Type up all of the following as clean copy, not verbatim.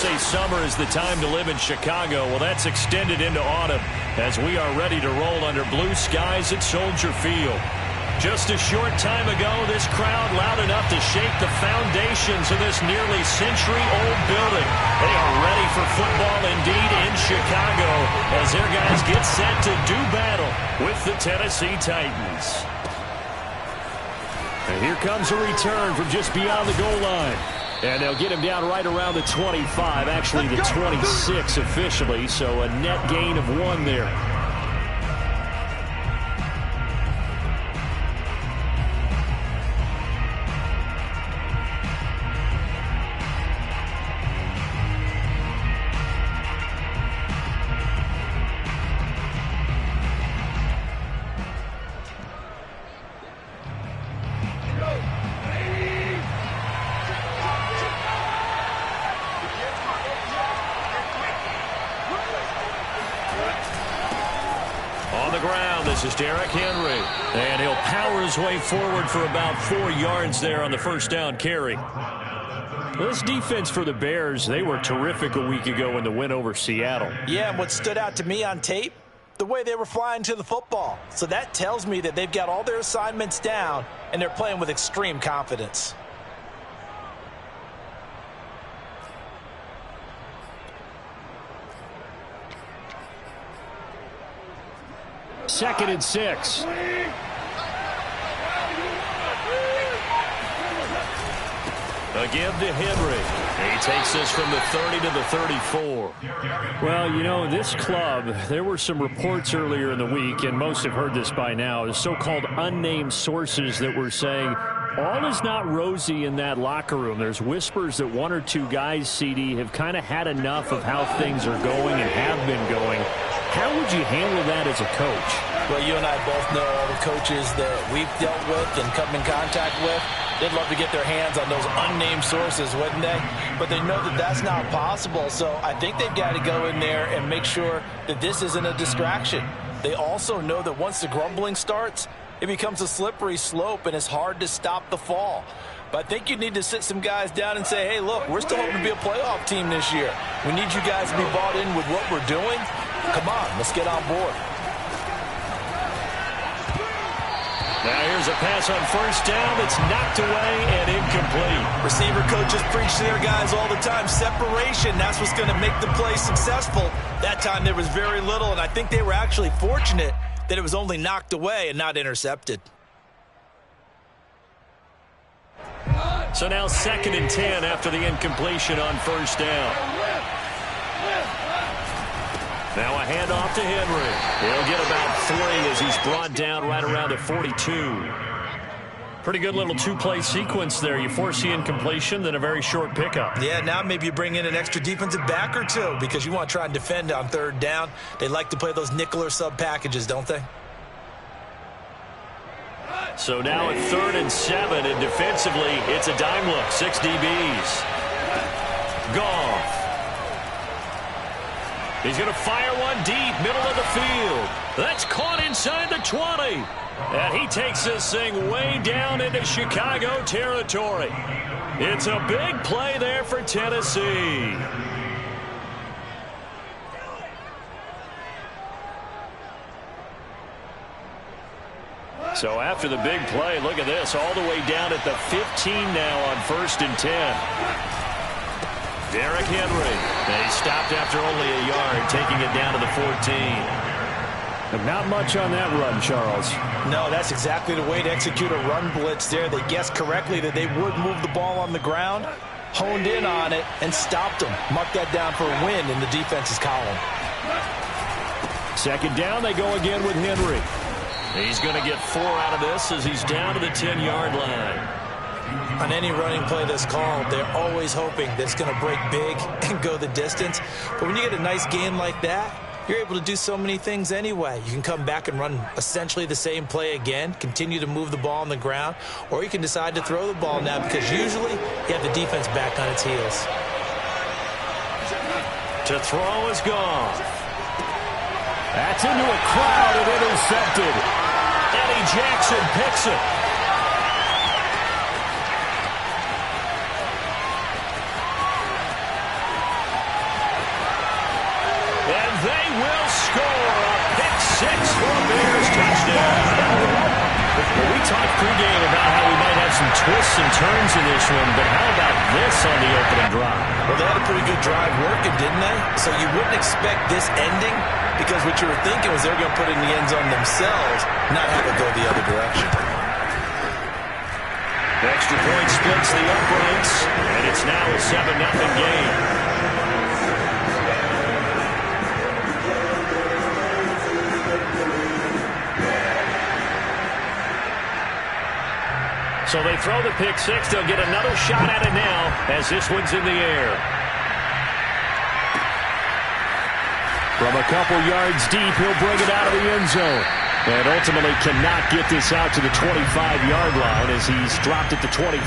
say summer is the time to live in Chicago. Well, that's extended into autumn as we are ready to roll under blue skies at Soldier Field. Just a short time ago, this crowd loud enough to shake the foundations of this nearly century-old building. They are ready for football indeed in Chicago as their guys get set to do battle with the Tennessee Titans. And here comes a return from just beyond the goal line. And they'll get him down right around the 25, actually the 26 officially, so a net gain of 1 there. This is Derrick Henry, and he'll power his way forward for about 4 yards there on the first down carry. This defense for the Bears, they were terrific a week ago in the win over Seattle. Yeah, and what stood out to me on tape, the way they were flying to the football. So that tells me that they've got all their assignments down, and they're playing with extreme confidence. Second and 6. Again to Henry. He takes this from the 30 to the 34. Well, you know, this club, there were some reports earlier in the week, and most have heard this by now, the so-called unnamed sources that were saying all is not rosy in that locker room. There's whispers that 1 or 2 guys, CD, have kind of had enough of how things are going and have been going. How would you handle that as a coach? Well, you and I both know all the coaches that we've dealt with and come in contact with. They'd love to get their hands on those unnamed sources, wouldn't they? But they know that that's not possible, so I think they've got to go in there and make sure that this isn't a distraction. They also know that once the grumbling starts, it becomes a slippery slope, and it's hard to stop the fall. But I think you need to sit some guys down and say, hey, look, we're still hoping to be a playoff team this year. We need you guys to be bought in with what we're doing. Come on, let's get on board. Now here's a pass on first down. It's knocked away and incomplete. Receiver coaches preach to their guys all the time. Separation, that's what's going to make the play successful. That time there was very little, and I think they were actually fortunate that it was only knocked away and not intercepted. So now 2nd and 10 after the incompletion on first down. Now a handoff to Henry. He'll get about 3 as he's brought down right around the 42. Pretty good little 2-play sequence there. You force the incompletion, then a very short pickup. Yeah, now maybe you bring in an extra defensive back or 2 because you want to try and defend on 3rd down. They like to play those nickel or sub packages, don't they? So now at 3rd and 7, and defensively, it's a dime look. 6 DBs. Goff. He's going to fire one deep, middle of the field. That's caught inside the 20. And he takes this thing way down into Chicago territory. It's a big play there for Tennessee. So after the big play, look at this, all the way down at the 15 now on 1st and 10. Derrick Henry. He stopped after only a yard, taking it down to the 14. And not much on that run, Charles. No, that's exactly the way to execute a run blitz there. They guessed correctly that they would move the ball on the ground, honed in on it, and stopped them. Mark that down for a win in the defense's column. 2nd down, they go again with Henry. He's going to get 4 out of this as he's down to the 10-yard line. On any running play that's called, they're always hoping that it's going to break big and go the distance. But when you get a nice gain like that, you're able to do so many things anyway. You can come back and run essentially the same play again, continue to move the ball on the ground, or you can decide to throw the ball now because usually you have the defense back on its heels. To throw is Goff. That's into a crowd and intercepted. Eddie Jackson picks it. twists and turns in this one, but how about this on the opening drive? Well, they had a pretty good drive working, didn't they? So you wouldn't expect this ending, because what you were thinking was they're going to put it in the end zone themselves, not have it go the other direction. The extra point splits the uprights, and it's now a 7-0 game. So they throw the pick six. They'll get another shot at it now as this one's in the air. From a couple yards deep, he'll bring it out of the end zone. And ultimately cannot get this out to the 25-yard line as he's dropped it to 23.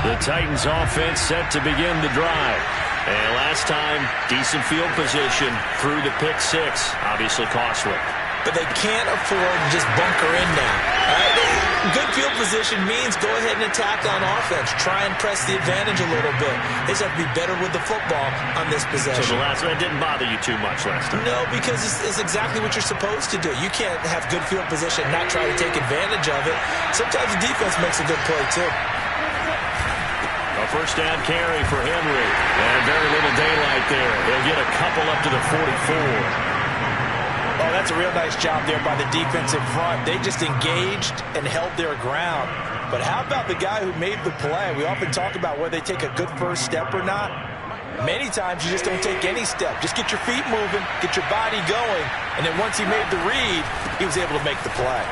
The Titans offense set to begin the drive. And last time, decent field position through the pick six. Obviously costly. But they can't afford to just bunker in now. Good field position means go ahead and attack on offense. Try and press the advantage a little bit. They just have to be better with the football on this possession. So the last one didn't bother you too much last time? No, because it's exactly what you're supposed to do. You can't have good field position and not try to take advantage of it. Sometimes the defense makes a good play, too. A first down carry for Henry. And very little daylight there. He'll get a couple up to the 44. Oh, that's a real nice job there by the defensive front. They just engaged and held their ground. But how about the guy who made the play? We often talk about whether they take a good first step or not. Many times you just don't take any step. Just get your feet moving, get your body going, and then once he made the read, he was able to make the play.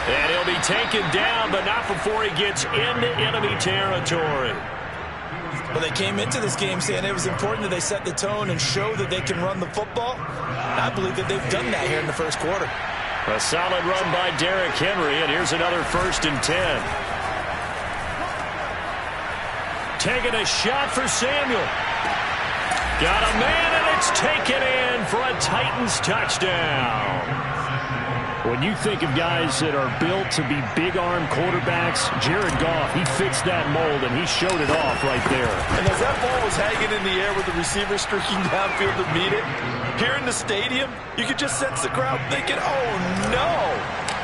And he'll be taken down, but not before he gets into enemy territory. Well, they came into this game saying it was important that they set the tone and show that they can run the football. I believe that they've done that here in the first quarter. A solid run by Derrick Henry, and here's another 1st and 10. Taking a shot for Samuel. Got a man, and it's taken in for a Titans touchdown. When you think of guys that are built to be big-arm quarterbacks, Jared Goff, he fits that mold, and he showed it off right there. And as that ball was hanging in the air with the receiver streaking downfield to meet it, here in the stadium, you could just sense the crowd thinking, oh, no.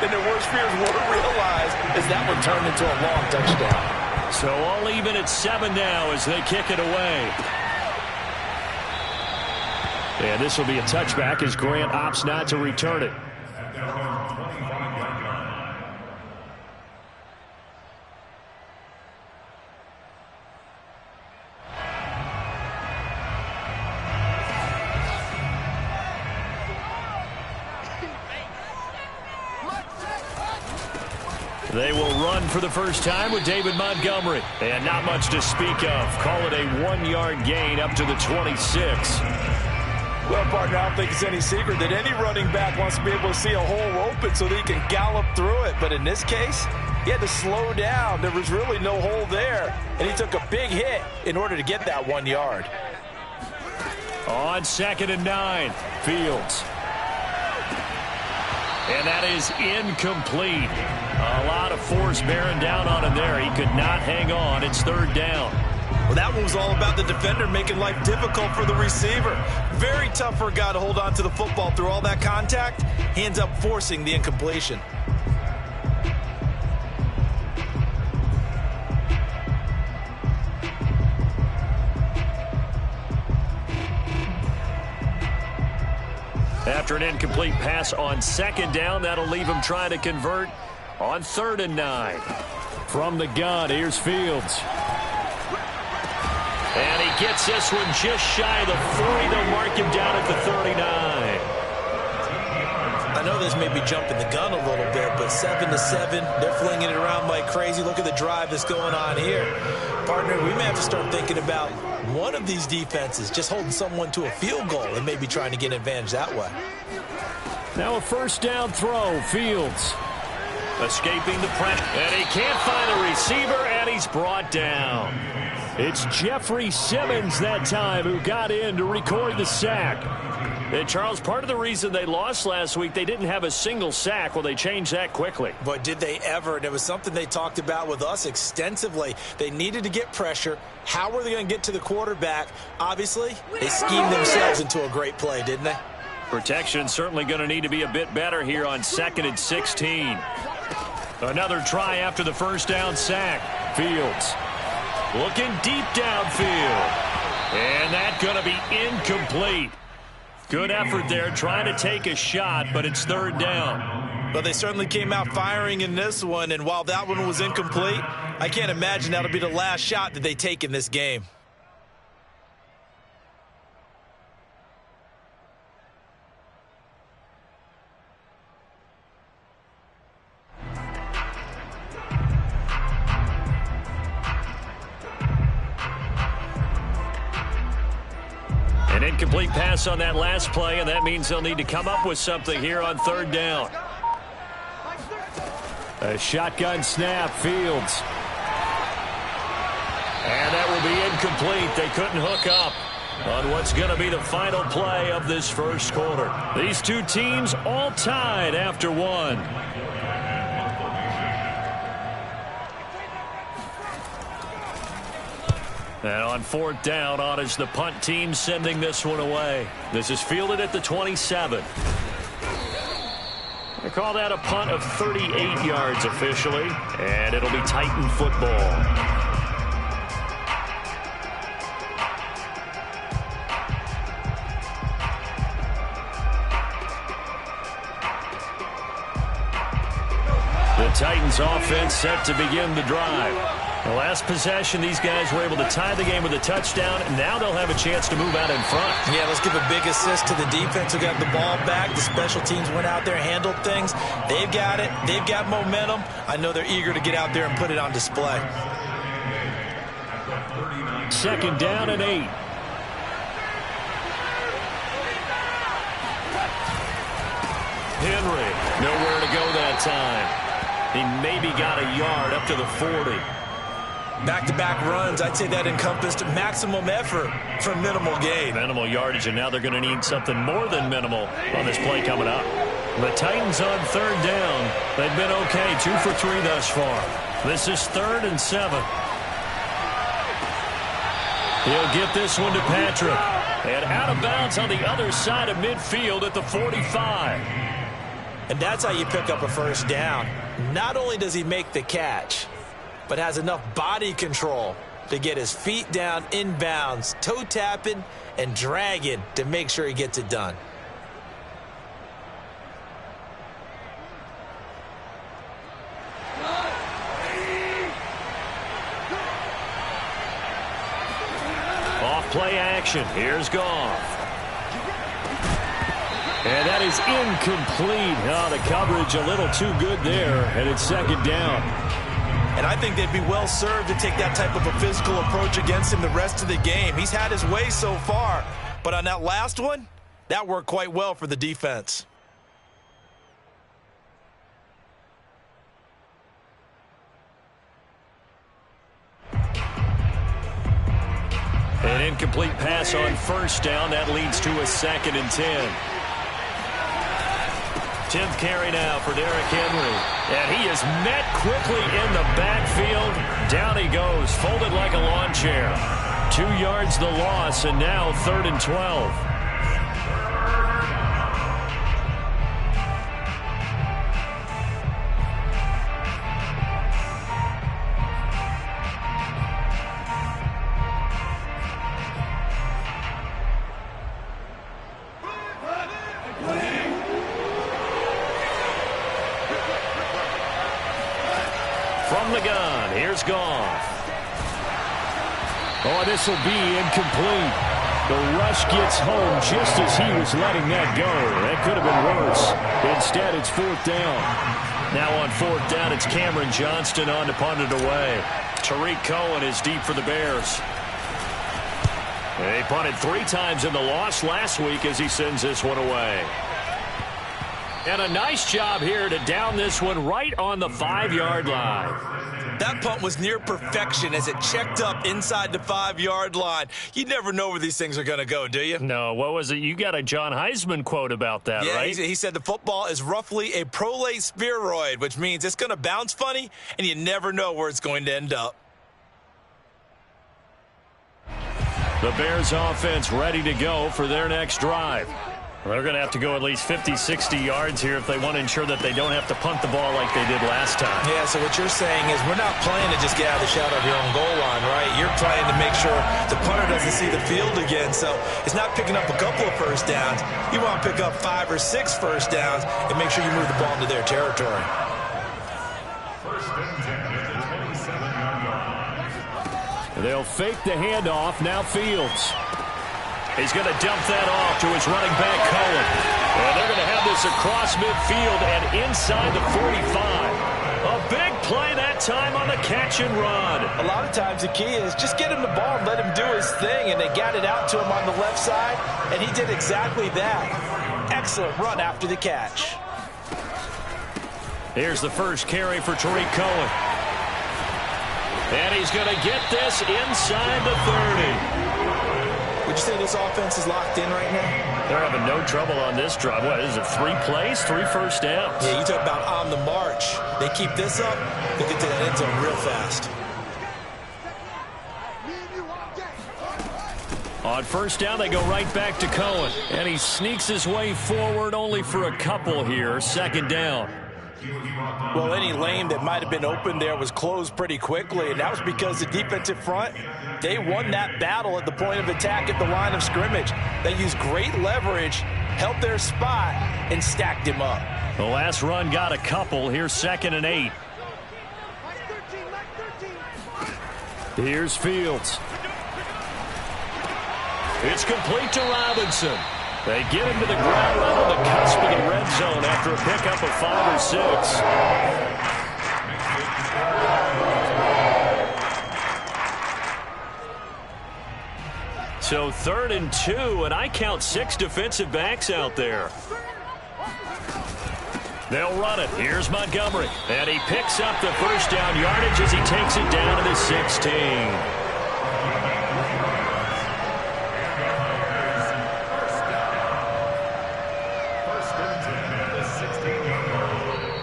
And their worst fears were realized as that one turned into a long touchdown. So all even at 7 now as they kick it away. And this will be a touchback as Grant opts not to return it. They will run for the first time with David Montgomery. And not much to speak of. Call it a 1-yard gain up to the 26. Well, partner, I don't think it's any secret that any running back wants to be able to see a hole open so that he can gallop through it. But in this case, he had to slow down. There was really no hole there. And he took a big hit in order to get that 1 yard. On 2nd and 9, Fields. And that is incomplete. A lot of force bearing down on him there. He could not hang on. It's 3rd down. Well, that one was all about the defender making life difficult for the receiver. Very tough for a guy to hold on to the football through all that contact. He ends up forcing the incompletion. After an incomplete pass on 2nd down, that'll leave him trying to convert on 3rd and 9. From the gun, here's Fields. And he gets this one just shy of the 40. They'll mark him down at the 39. I know this may be jumping the gun a little bit, but 7-7, they're flinging it around like crazy. Look at the drive that's going on here. Partner, we may have to start thinking about one of these defenses just holding someone to a field goal and maybe trying to get an advantage that way. Now a 1st down throw, Fields. Escaping the pressure, and he can't find a receiver, and he's brought down. It's Jeffrey Simmons that time who got in to record the sack. And Charles, part of the reason they lost last week, they didn't have a single sack. Well, they changed that quickly. But did they ever? And it was something they talked about with us extensively. They needed to get pressure. How were they going to get to the quarterback? Obviously, they schemed themselves into a great play, didn't they? Protection certainly going to need to be a bit better here on 2nd and 16. Another try after the first down sack. Fields looking deep downfield. And that's going to be incomplete. Good effort there trying to take a shot, but it's 3rd down. But they certainly came out firing in this one, and while that one was incomplete, I can't imagine that'll be the last shot that they take in this game. An incomplete pass on that last play, and that means they'll need to come up with something here on 3rd down. A shotgun snap, Fields. And that will be incomplete. They couldn't hook up on what's going to be the final play of this first quarter. These two teams all tied after one. And on 4th down, on is the punt team sending this one away. This is fielded at the 27. They call that a punt of 38 yards officially, and it'll be Titan football. The Titans offense set to begin the drive. The last possession, these guys were able to tie the game with a touchdown, and now they'll have a chance to move out in front. Yeah, let's give a big assist to the defense who got the ball back. The special teams went out there, handled things. They've got it. They've got momentum. I know they're eager to get out there and put it on display. 2nd down and 8. Henry, nowhere to go that time. He maybe got a yard up to the 40. Back-to-back runs, I'd say that encompassed maximum effort for minimal gain. Minimal yardage, and now they're going to need something more than minimal on this play coming up. The Titans on 3rd down. They've been okay, 2 for 3 thus far. This is 3rd and 7. He'll get this one to Patrick. And out of bounds on the other side of midfield at the 45. And that's how you pick up a first down. Not only does he make the catch, but has enough body control to get his feet down inbounds, toe tapping and dragging to make sure he gets it done. Off play action. Here's Goff. And that is incomplete. Oh, the coverage a little too good there, and it's 2nd down. And I think they'd be well served to take that type of a physical approach against him the rest of the game. He's had his way so far, but on that last one, that worked quite well for the defense. An incomplete pass on 1st down. That leads to a 2nd and 10. 10th carry now for Derrick Henry. And he is met quickly in the backfield. Down he goes, folded like a lawn chair. 2 yards the loss, and now 3rd and 12. From the gun, here's Goff. Oh, this will be incomplete. The rush gets home just as he was letting that go. That could have been worse. Instead, it's 4th down. Now on 4th down, it's Cameron Johnston on to punt it away. Tariq Cohen is deep for the Bears. They punted 3 times in the loss last week as he sends this one away. And a nice job here to down this one right on the 5-yard line. That punt was near perfection as it checked up inside the 5-yard line. You never know where these things are going to go, do you? No, what was it? You got a John Heisman quote about that, yeah, right? He said the football is roughly a prolate spheroid, which means it's going to bounce funny, and you never know where it's going to end up. The Bears offense ready to go for their next drive. They're going to have to go at least 50, 60 yards here if they want to ensure that they don't have to punt the ball like they did last time. Yeah, so what you're saying is we're not playing to just get out of the shadow of your own goal line, right? You're playing to make sure the punter doesn't see the field again. So it's not picking up a couple of first downs. You want to pick up 5 or 6 first downs and make sure you move the ball into their territory. They'll fake the handoff. Now Fields. He's going to dump that off to his running back, Cohen. And they're going to have this across midfield and inside the 45. A big play that time on the catch and run. A lot of times the key is just get him the ball and let him do his thing. And they got it out to him on the left side, and he did exactly that. Excellent run after the catch. Here's the first carry for Tariq Cohen. And he's going to get this inside the 30. Would you say this offense is locked in right now? They're having no trouble on this drive. What is it, 3 plays, 3 first downs? Yeah, you talk about on the march. They keep this up, they'll get to that end zone real fast. On first down, they go right back to Cohen. And he sneaks his way forward only for a couple here. Second down. Well, any lane that might have been open there was closed pretty quickly, and that was because the defensive front, they won that battle at the point of attack at the line of scrimmage. They used great leverage, held their spot, and stacked him up. The last run got a couple. Here's 2nd and 8. Here's Fields. It's complete to Robinson. They get him to the ground right on the cusp of the red zone after a pickup of 5 or 6. So 3rd and 2, and I count 6 defensive backs out there. They'll run it. Here's Montgomery. And he picks up the first down yardage as he takes it down to the 16.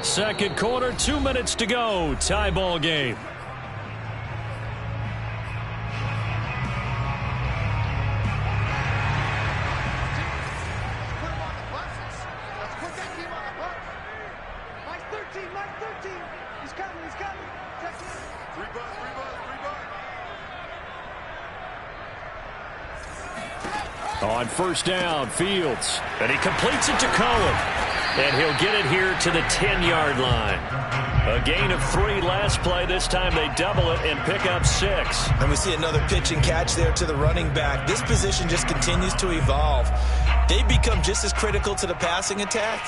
Second quarter, 2 minutes to go. Tie ball game. On first down, Fields. And he completes it to Cohen. And he'll get it here to the 10-yard line. A gain of 3 last play. This time they double it and pick up 6. And we see another pitch and catch there to the running back. This position just continues to evolve. They become just as critical to the passing attack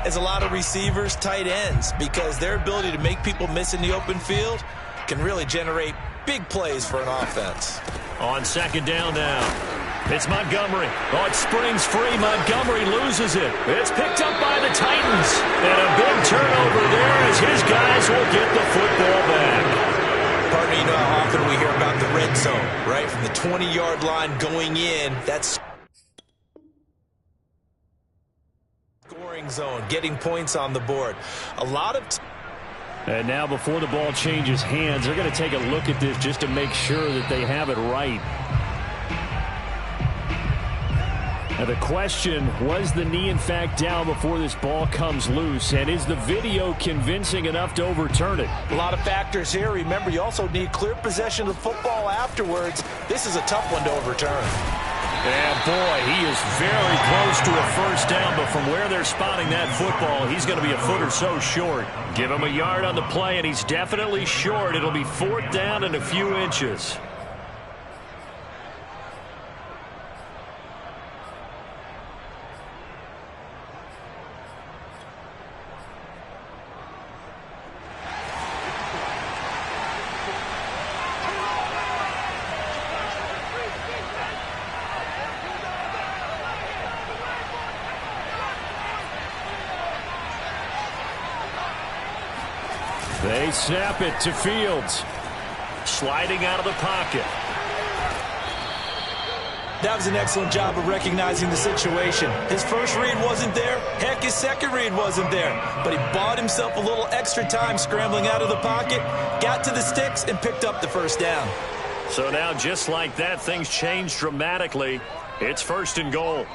as a lot of receivers, tight ends, because their ability to make people miss in the open field can really generate big plays for an offense. On second down now. It's Montgomery. Oh, it springs free. Montgomery loses it. It's picked up by the Titans. And a big turnover there as his guys will get the football back. Partner, you know how often we hear about the red zone, right? From the 20-yard line going in, that's scoring zone, getting points on the board. A lot of and now before the ball changes hands, they're going to take a look at this just to make sure that they have it right. Now the question, was the knee in fact down before this ball comes loose? And is the video convincing enough to overturn it? A lot of factors here. Remember, you also need clear possession of the football afterwards. This is a tough one to overturn. And boy, he is very close to a first down, but from where they're spotting that football, he's going to be a foot or so short. Give him a yard on the play, and he's definitely short. It'll be 4th down and a few inches. They snap it to Fields. Sliding out of the pocket. That was an excellent job of recognizing the situation. His first read wasn't there. Heck, his second read wasn't there. But he bought himself a little extra time scrambling out of the pocket, got to the sticks, and picked up the first down. So now, just like that, things changed dramatically. It's 1st and goal.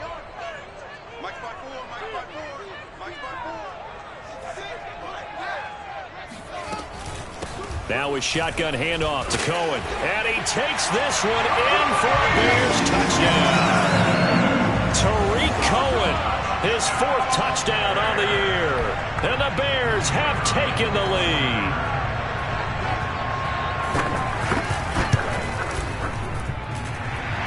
Now a shotgun handoff to Cohen. And he takes this one in for a Bears touchdown. Tariq Cohen, his 4th touchdown on the year. And the Bears have taken the lead.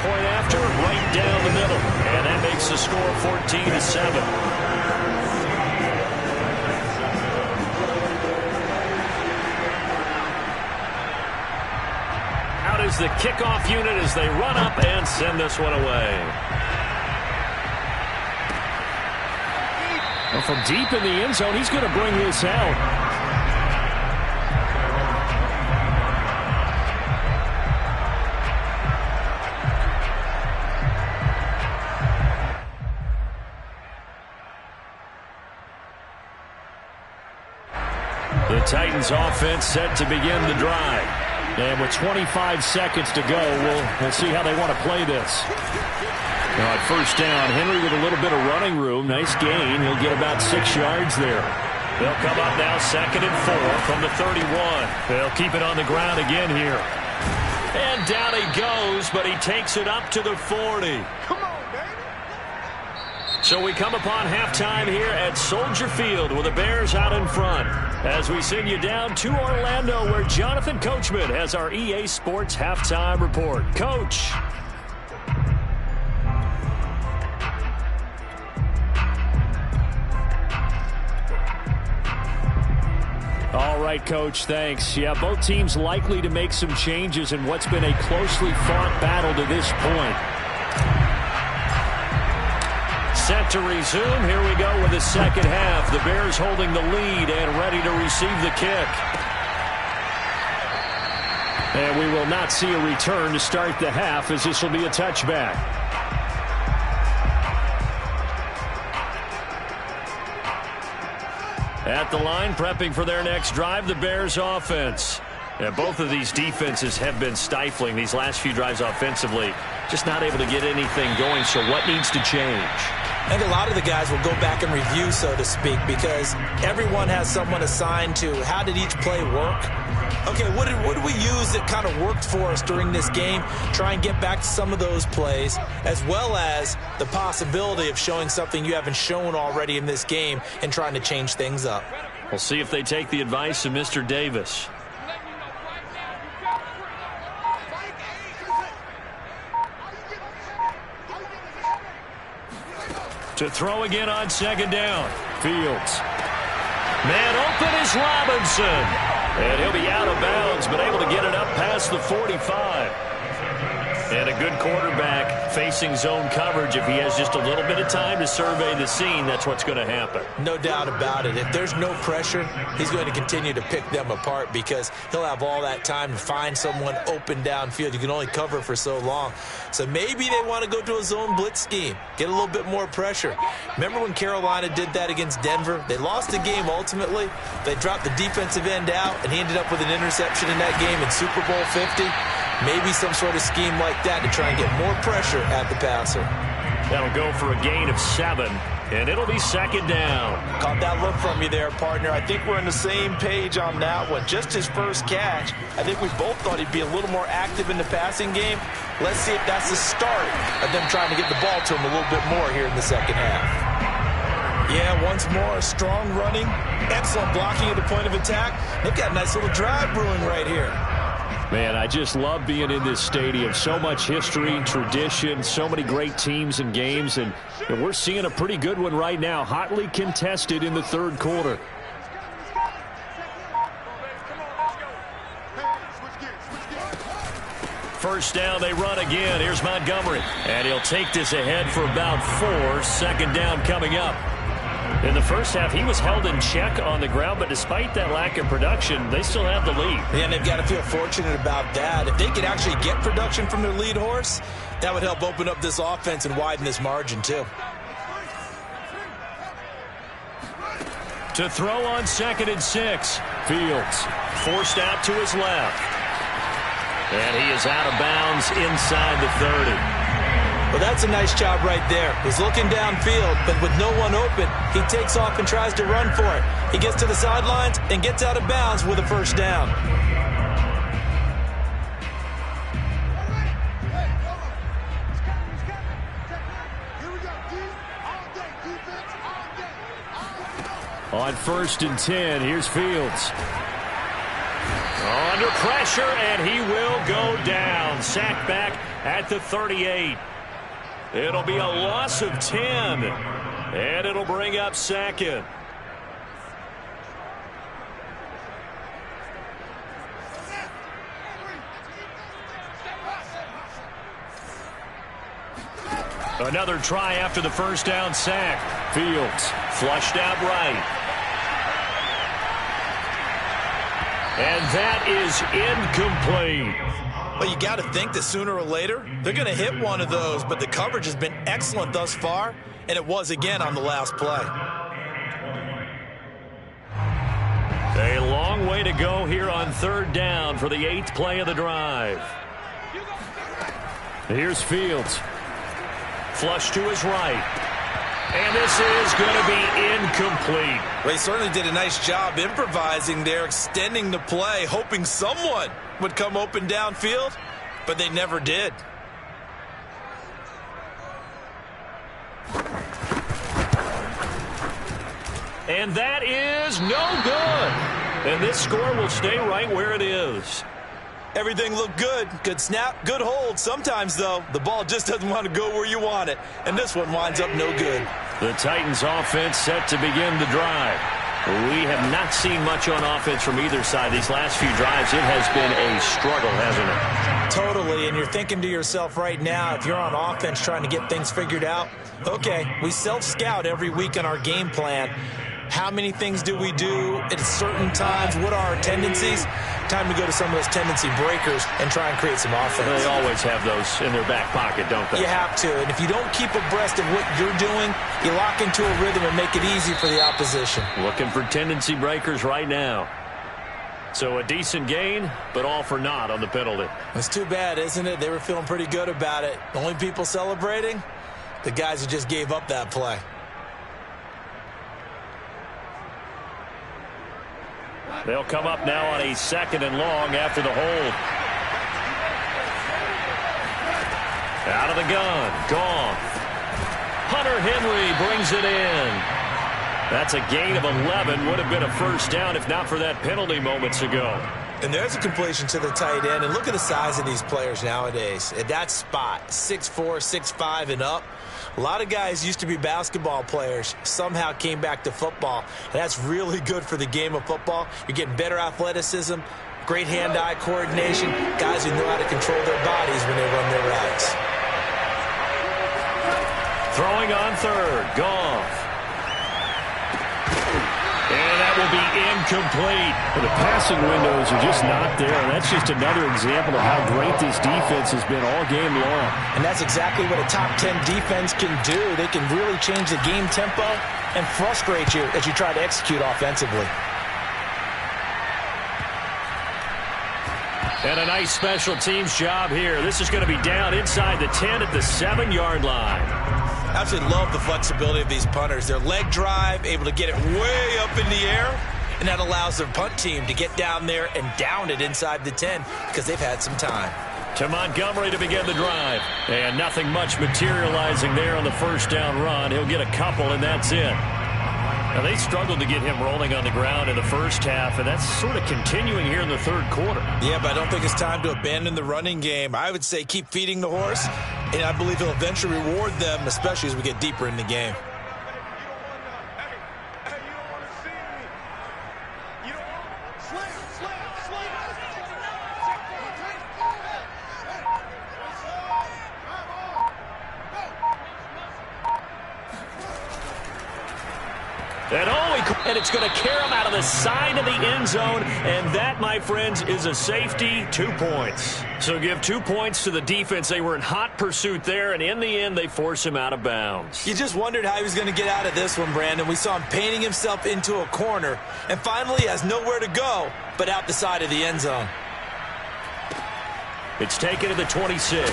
Point after, right down the middle. And that makes the score 14-7. Is the kickoff unit as they run up and send this one away. Well, from deep in the end zone, he's going to bring this out. The Titans offense set to begin the drive. And with 25 seconds to go, we'll see how they want to play this. Now at first down, Henry with a little bit of running room. Nice gain. He'll get about 6 yards there. They'll come up now 2nd and 4 from the 31. They'll keep it on the ground again here. And down he goes, but he takes it up to the 40. Come on, baby. So we come upon halftime here at Soldier Field with the Bears out in front. As we send you down to Orlando, where Jonathan Coachman has our EA Sports Halftime Report. Coach. All right, Coach, thanks. Yeah, both teams likely to make some changes in what's been a closely fought battle to this point. Set to resume. Here we go with the second half. The Bears holding the lead and ready to receive the kick. And we will not see a return to start the half, as this will be a touchback. At the line, prepping for their next drive, the Bears offense. Yeah, both of these defenses have been stifling these last few drives offensively. Just not able to get anything going, so what needs to change? I think a lot of the guys will go back and review, so to speak, because everyone has someone assigned to how did each play work. Okay, what did we use that kind of worked for us during this game? Try and get back to some of those plays, as well as the possibility of showing something you haven't shown already in this game and trying to change things up. We'll see if they take the advice of Mr. Davis. To throw again on second down. Fields. Man open is Robinson. And he'll be out of bounds, but able to get it up past the 45. And a good quarterback facing zone coverage. If he has just a little bit of time to survey the scene, that's what's going to happen. No doubt about it. If there's no pressure, he's going to continue to pick them apart because he'll have all that time to find someone open downfield. You can only cover for so long. So maybe they want to go to a zone blitz scheme, get a little bit more pressure. Remember when Carolina did that against Denver? They lost the game ultimately. They dropped the defensive end out, and he ended up with an interception in that game in Super Bowl 50. Maybe some sort of scheme like that to try and get more pressure at the passer. That'll go for a gain of 7, and it'll be second down. Caught that look from you there, partner. I think we're on the same page on that one. Just his first catch, I think we both thought he'd be a little more active in the passing game. Let's see if that's the start of them trying to get the ball to him a little bit more here in the second half. Yeah, once more, strong running, excellent blocking at the point of attack. They've got a nice little drive brewing right here. Man, I just love being in this stadium. So much history, tradition, so many great teams and games, and we're seeing a pretty good one right now, hotly contested in the third quarter. First down, they run again. Here's Montgomery, and he'll take this ahead for about 4. Second down coming up. In the first half, he was held in check on the ground, but despite that lack of production, they still have the lead. And they've got to feel fortunate about that. If they could actually get production from their lead horse, that would help open up this offense and widen this margin, too. To throw on 2nd and 6. Fields forced out to his left. And he is out of bounds inside the 30. Well, that's a nice job right there. He's looking downfield, but with no one open, he takes off and tries to run for it. He gets to the sidelines and gets out of bounds with a first down. On 1st and 10, here's Fields. Under pressure, and he will go down. Sacked back at the 38. It'll be a loss of 10, and it'll bring up 2nd. Another try after the first down sack. Fields flushed out right. And that is incomplete. Well, you got to think that sooner or later, they're going to hit one of those, but the coverage has been excellent thus far, and it was again on the last play. A long way to go here on 3rd down for the 8th play of the drive. Here's Fields. Flush to his right. And this is going to be incomplete. Well, he certainly did a nice job improvising there, extending the play, hoping someone would come open downfield, but they never did. And that is no good. And this score will stay right where it is. Everything looked good. Good snap, good hold. Sometimes, though, the ball just doesn't want to go where you want it. And this one winds up no good. The Titans offense set to begin the drive. We have not seen much on offense from either side these last few drives. It has been a struggle, hasn't it? Totally, and you're thinking to yourself right now, if you're on offense trying to get things figured out, okay, we self-scout every week on our game plan. How many things do we do at certain times? What are our tendencies? Time to go to some of those tendency breakers and try and create some offense. They always have those in their back pocket, don't they? You have to. And if you don't keep abreast of what you're doing, you lock into a rhythm and make it easy for the opposition. Looking for tendency breakers right now. So a decent gain, but all for naught on the penalty. It's too bad, isn't it? They were feeling pretty good about it. The only people celebrating, the guys who just gave up that play. They'll come up now on a 2nd and long after the hold. Out of the gun. Goff. Hunter Henry brings it in. That's a gain of 11. Would have been a first down if not for that penalty moments ago. And there's a completion to the tight end. And look at the size of these players nowadays. At that spot, 6'4", 6'5", and up. A lot of guys used to be basketball players, somehow came back to football. And that's really good for the game of football. You're getting better athleticism, great hand-eye coordination, guys who know how to control their bodies when they run their routes. Throwing on 3rd, Goff. And that will be incomplete. The passing windows are just not there. And that's just another example of how great this defense has been all game long. And that's exactly what a top 10 defense can do. They can really change the game tempo and frustrate you as you try to execute offensively. And a nice special teams job here. This is going to be down inside the 10 at the 7-yard line. I absolutely love the flexibility of these punters. Their leg drive, able to get it way up in the air, and that allows their punt team to get down there and down it inside the 10 because they've had some time. To Montgomery to begin the drive. And nothing much materializing there on the first down run. He'll get a couple, and that's it. Now, they struggled to get him rolling on the ground in the first half, and that's sort of continuing here in the 3rd quarter. Yeah, but I don't think it's time to abandon the running game. I would say keep feeding the horse, and I believe he'll eventually reward them, especially as we get deeper in the game. And it's going to carry him out of the side of the end zone, and that, my friends, is a safety, 2 points. So give 2 points to the defense. They were in hot pursuit there, and in the end, they force him out of bounds. You just wondered how he was going to get out of this one, Brandon. We saw him painting himself into a corner, and finally has nowhere to go but out the side of the end zone. It's taken to the 26.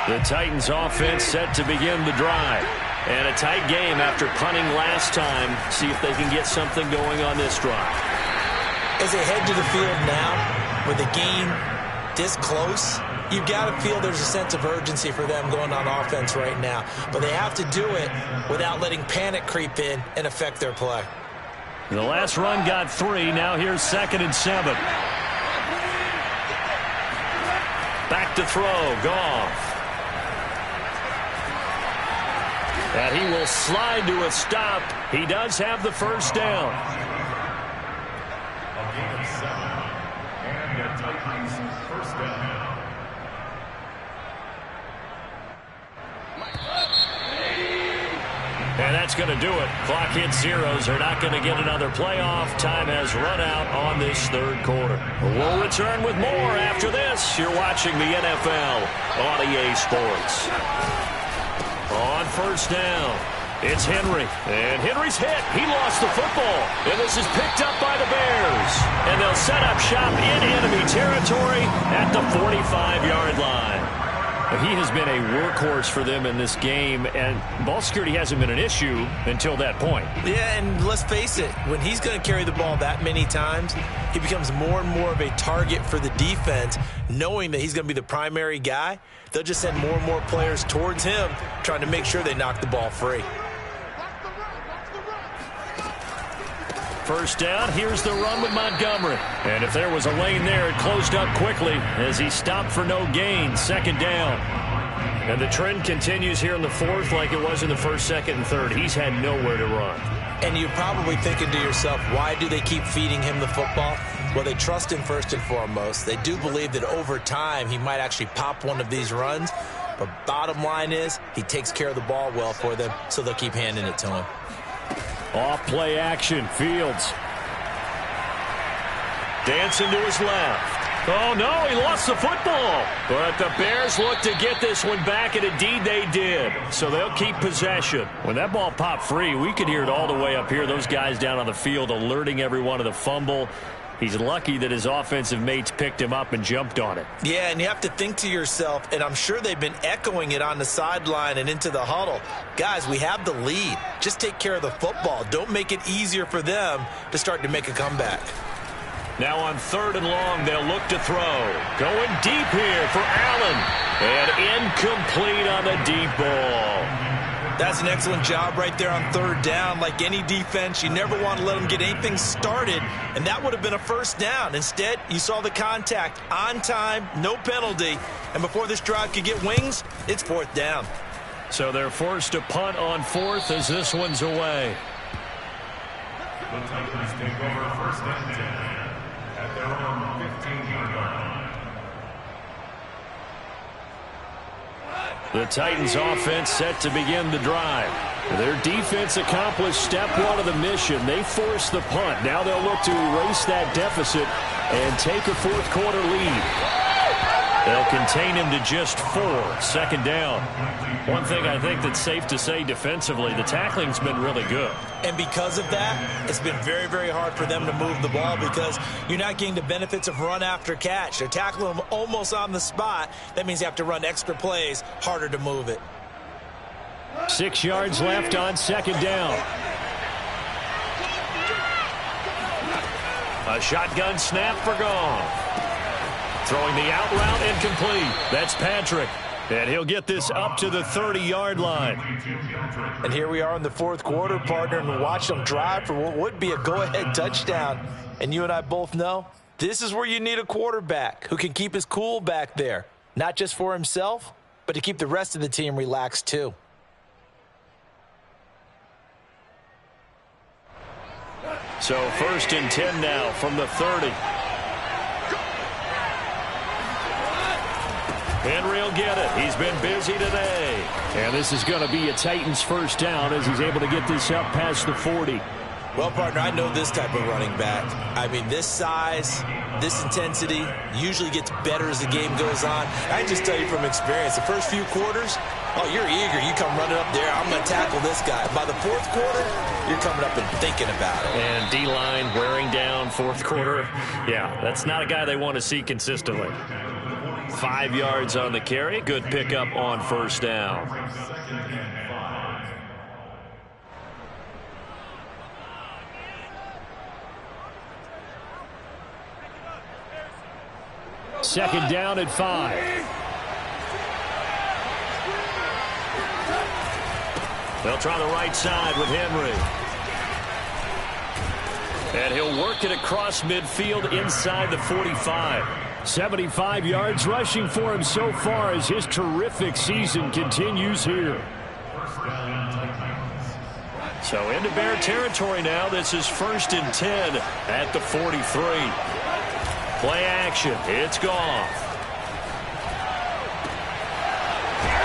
The Titans offense set to begin the drive. And a tight game after punting last time. See if they can get something going on this drive. As they head to the field now, with the game this close, you've got to feel there's a sense of urgency for them going on offense right now. But they have to do it without letting panic creep in and affect their play. The last run got 3. Now here's 2nd and 7. Back to throw. Goff. And he will slide to a stop. He does have the first down. A gain of 7. And the Titans first down. And that's going to do it. Clock hits zeros. They're not going to get another playoff. Time has run out on this third quarter. We'll return with more after this. You're watching the NFL on EA Sports. On first down, it's Henry. And Henry's hit. He lost the football. And this is picked up by the Bears. And they'll set up shop in enemy territory at the 45-yard line. He has been a workhorse for them in this game, and ball security hasn't been an issue until that point. Yeah, and let's face it, when he's going to carry the ball that many times, he becomes more and more of a target for the defense, knowing that he's going to be the primary guy. They'll just send more and more players towards him, trying to make sure they knock the ball free. First down, here's the run with Montgomery. And if there was a lane there, it closed up quickly as he stopped for no gain. 2nd down. And the trend continues here in the 4th like it was in the 1st, 2nd, and 3rd. He's had nowhere to run. And you're probably thinking to yourself, why do they keep feeding him the football? Well, they trust him first and foremost. They do believe that over time he might actually pop one of these runs. But bottom line is he takes care of the ball well for them, so they'll keep handing it to him. Off play action, Fields. Dancing to his left. Oh, no, he lost the football. But the Bears look to get this one back, and indeed they did. So they'll keep possession. When that ball popped free, we could hear it all the way up here. Those guys down on the field alerting everyone of the fumble. He's lucky that his offensive mates picked him up and jumped on it. Yeah, and you have to think to yourself, and I'm sure they've been echoing it on the sideline and into the huddle. Guys, we have the lead. Just take care of the football. Don't make it easier for them to start to make a comeback. Now on 3rd and long, they'll look to throw. Going deep here for Allen. And incomplete on the deep ball. That's an excellent job right there on 3rd down. Like any defense, you never want to let them get anything started, and that would have been a first down. Instead, you saw the contact on time, no penalty, and before this drive could get wings, it's 4th down. So they're forced to punt on 4th as this one's away. The Titans take over 1st and 10 at their own 15-yard line. The Titans offense set to begin the drive. Their defense accomplished step 1 of the mission. They forced the punt. Now they'll look to erase that deficit and take a 4th quarter lead. They'll contain him to just 4. 2nd down. One thing I think that's safe to say defensively, the tackling's been really good. And because of that, it's been very, very hard for them to move the ball because you're not getting the benefits of run after catch. They're tackling them almost on the spot. That means you have to run extra plays, harder to move it. 6 yards left on 2nd down. A shotgun snap for Goff. Throwing the out route incomplete. That's Patrick. And he'll get this up to the 30-yard line. And here we are in the 4th quarter, partner, and watch them drive for what would be a go-ahead touchdown. And you and I both know this is where you need a quarterback who can keep his cool back there. Not just for himself, but to keep the rest of the team relaxed too. So 1st and 10 now from the 30. Henry will get it. He's been busy today. And this is going to be a Titans first down as he's able to get this up past the 40. Well, partner, I know this type of running back. I mean, this size, this intensity usually gets better as the game goes on. I can just tell you from experience, the first few quarters, oh, you're eager. You come running up there, I'm going to tackle this guy. By the 4th quarter, you're coming up and thinking about it. And D-line wearing down 4th quarter. Yeah, that's not a guy they want to see consistently. 5 yards on the carry. Good pickup on first down. Second down at 5. They'll try the right side with Henry. And he'll work it across midfield inside the 45. 75 yards rushing for him so far as his terrific season continues here. So into Bear territory now. This is 1st and 10 at the 43. Play action. It's Goff.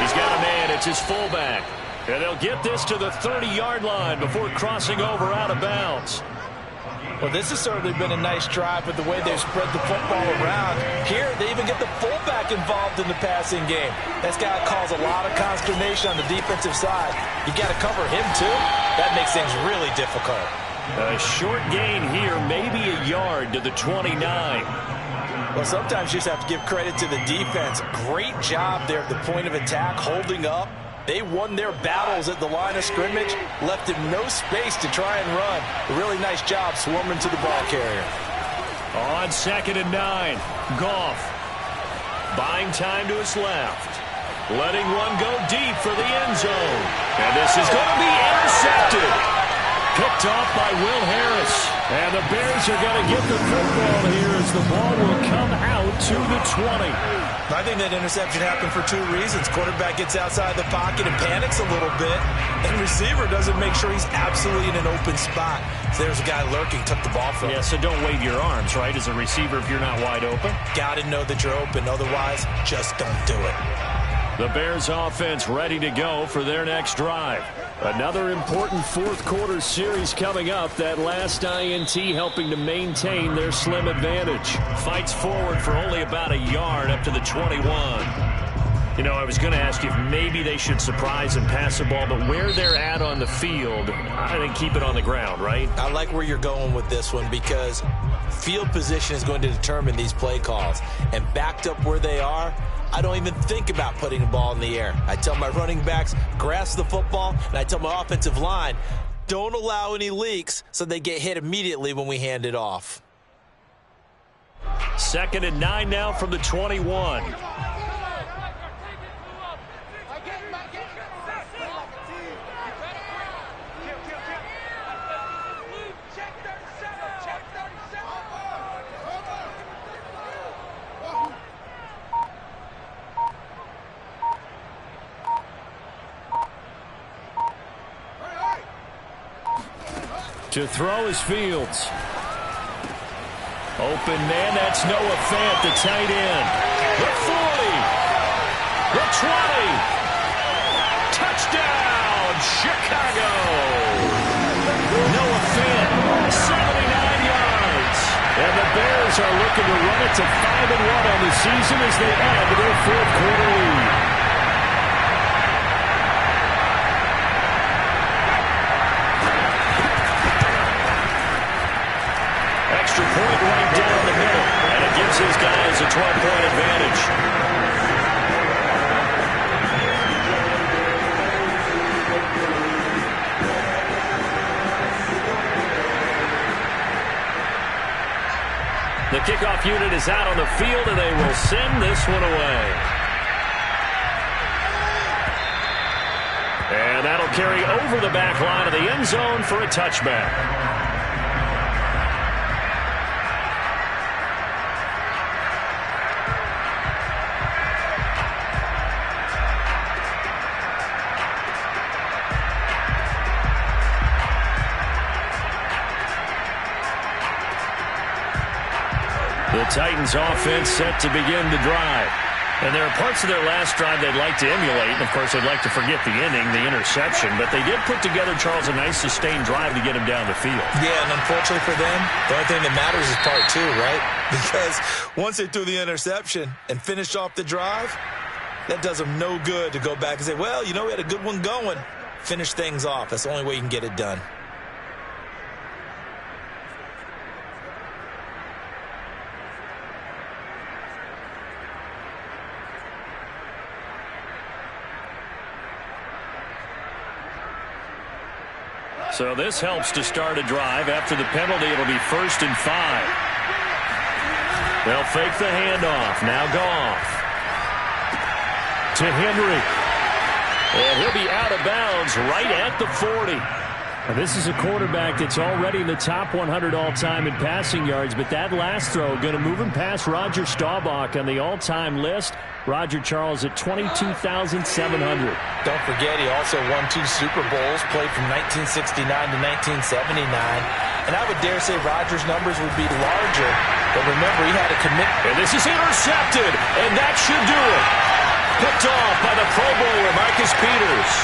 He's got a man. It's his fullback. And they'll get this to the 30-yard line before crossing over out of bounds. Well, this has certainly been a nice drive with the way they've spread the football around. Here, they even get the fullback involved in the passing game. That's got to cause a lot of consternation on the defensive side. You got to cover him, too. That makes things really difficult. A short gain here, maybe a yard to the 29. Well, sometimes you just have to give credit to the defense. Great job there at the point of attack, holding up. They won their battles at the line of scrimmage, left him no space to try and run. A really nice job swarming to the ball carrier. On 2nd and 9, Goff buying time to his left. Letting one go deep for the end zone. And this is going to be intercepted. Picked off by Will Harris. And the Bears are going to get the football here as the ball will come out to the 20. I think that interception happened for 2 reasons. Quarterback gets outside the pocket and panics a little bit, and receiver doesn't make sure he's absolutely in an open spot. So there's a guy lurking, took the ball from him. Yeah, so don't wave your arms, right, as a receiver if you're not wide open. Got to know that you're open. Otherwise, just don't do it. The Bears offense ready to go for their next drive. Another important 4th quarter series coming up. That last INT helping to maintain their slim advantage. Fights forward for only about a yard up to the 21. You know, I was going to ask you if maybe they should surprise and pass the ball, but where they're at on the field, I think keep it on the ground, right? I like where you're going with this one because field position is going to determine these play calls. And backed up where they are, I don't even think about putting the ball in the air. I tell my running backs, grasp the football, and I tell my offensive line, don't allow any leaks so they get hit immediately when we hand it off. 2nd and 9 now from the 21. To throw is Fields. Open man, that's Noah Fant, the tight end. The 40. The 20. Touchdown, Chicago. Noah Fant, 79 yards. And the Bears are looking to run it to 5-1 on the season as they add to their 4th quarter lead. Extra point right down the middle, and it gives his guys a 12-point advantage. The kickoff unit is out on the field, and they will send this one away. And that'll carry over the back line of the end zone for a touchback. Titans offense set to begin the drive. And there are parts of their last drive they'd like to emulate. And, of course, they'd like to forget the inning, the interception. But they did put together, Charles, a nice sustained drive to get him down the field. Yeah, and unfortunately for them, the only thing that matters is part two, right? Because once they threw the interception and finished off the drive, that does them no good to go back and say, well, you know, we had a good one going. Finish things off. That's the only way you can get it done. So this helps to start a drive. After the penalty, it'll be 1st and 5. They'll fake the handoff. Now Goff to Henry. And he'll be out of bounds right at the 40. Now, this is a quarterback that's already in the top 100 all-time in passing yards, but that last throw going to move him past Roger Staubach on the all-time list. Roger Charles at 22,700. Don't forget, he also won 2 Super Bowls, played from 1969 to 1979. And I would dare say Roger's numbers would be larger. But remember, he had a commitment. And this is intercepted, and that should do it. Picked off by the Pro Bowler, Marcus Peters.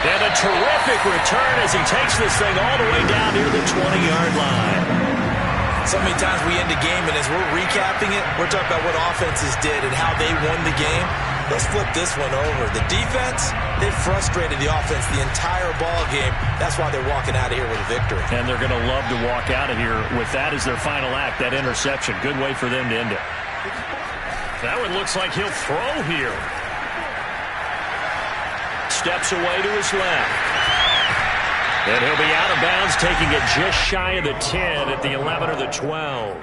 And a terrific return as he takes this thing all the way down near the 20-yard line. So many times we end a game, and as we're recapping it, we're talking about what offenses did and how they won the game. Let's flip this one over. The defense, they frustrated the offense the entire ball game. That's why they're walking out of here with a victory. And they're going to love to walk out of here with that as their final act, that interception. Good way for them to end it. That one looks like he'll throw here. Steps away to his left. And he'll be out of bounds, taking it just shy of the 10 at the 11 or the 12.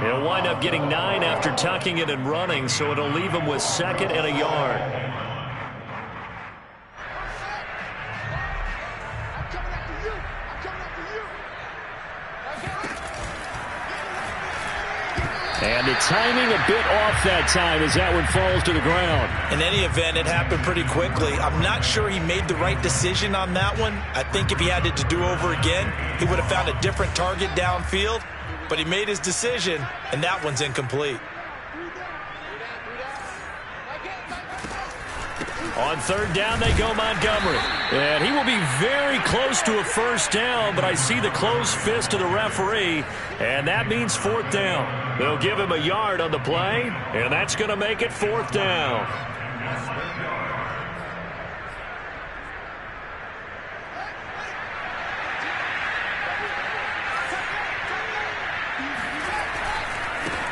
He'll wind up getting 9 after tucking it and running, so it'll leave him with 2nd and a yard. And the timing a bit off that time as that one falls to the ground. In any event, it happened pretty quickly. I'm not sure he made the right decision on that one. I think if he had it to do over again, he would have found a different target downfield. But he made his decision, and that one's incomplete. On 3rd down, they go Montgomery. And he will be very close to a 1st down, but I see the closed fist of the referee, and that means 4th down. They'll give him a yard on the play, and that's going to make it 4th down.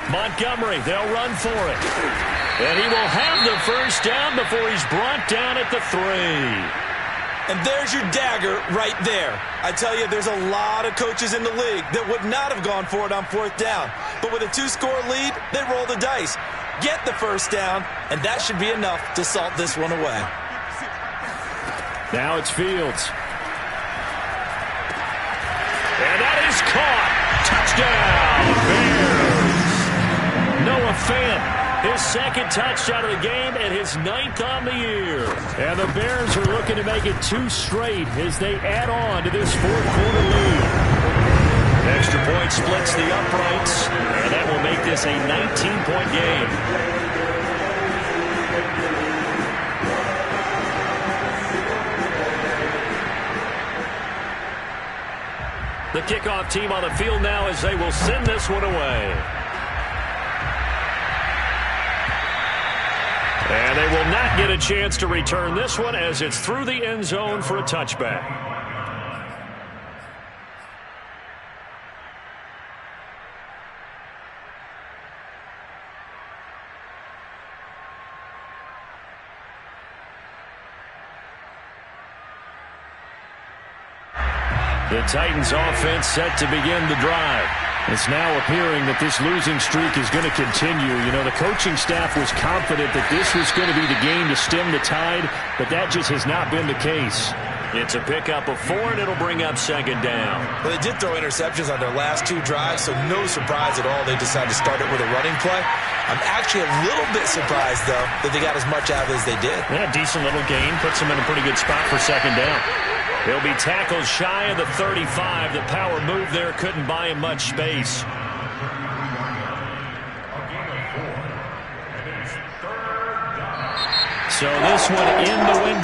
Montgomery, they'll run for it. And he will have the 1st down before he's brought down at the 3. And there's your dagger right there. I tell you, there's a lot of coaches in the league that would not have gone for it on 4th down. But with a 2-score lead, they roll the dice. Get the 1st down, and that should be enough to salt this one away. Now it's Fields. And that is caught. Touchdown, Bears. Noah Fant. His 2nd touchdown of the game and his 9th on the year. And the Bears are looking to make it 2 straight as they add on to this 4th quarter lead. Extra point splits the uprights, and that will make this a 19-point game. The kickoff team on the field now as they will send this one away. And they will not get a chance to return this one as it's through the end zone for a touchback. The Titans offense set to begin the drive. It's now appearing that this losing streak is going to continue. You know, the coaching staff was confident that this was going to be the game to stem the tide, but that just has not been the case. It's a pickup of 4, and it'll bring up 2nd down. Well, they did throw interceptions on their last 2 drives, so no surprise at all they decided to start it with a running play. I'm actually a little bit surprised, though, that they got as much out of it as they did. Yeah, decent little gain. Puts them in a pretty good spot for 2nd down. He'll be tackled shy of the 35. The power move there couldn't buy him much space. So this one in the wind